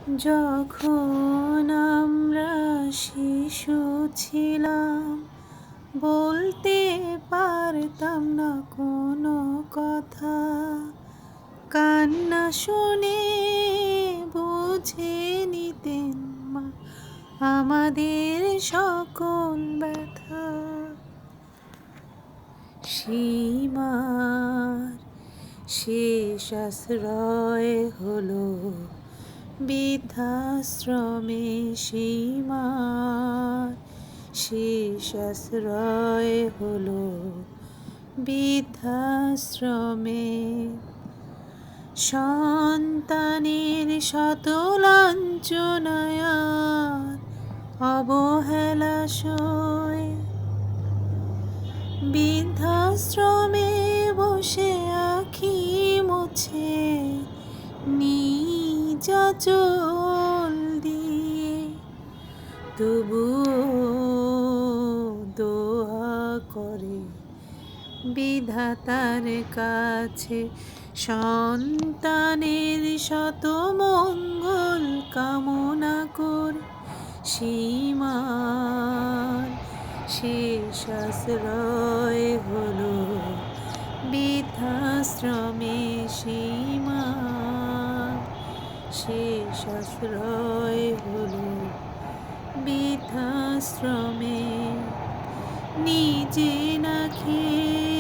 যখন আমরা শিশু ছিলাম, বলতে পারতাম না কোনো কথা। কান্না শুনে বুঝে নিতেন মা আমাদের সকল ব্যথা। সীমার শেষ আশ্রয় হলো বৃদ্ধাশ্রমে। সীমার শেষ আশ্রয় হলো বৃদ্ধাশ্রমে। সন্তানের শত লাঞ্ছনায় অবহেলা সয়ে বৃদ্ধাশ্রমে বসে আঁখি মুছে নির্যাতন দিয়ে, তবুও দোয়া করে বিধাতার কাছে সন্তানের শত মঙ্গল কামনা করে। সীমার শেষ আশ্রয় হলো বৃদ্ধাশ্রমে। সীমার শেষ আশ্রয় হলো বৃদ্ধাশ্রমে। নিজে না খেয়ে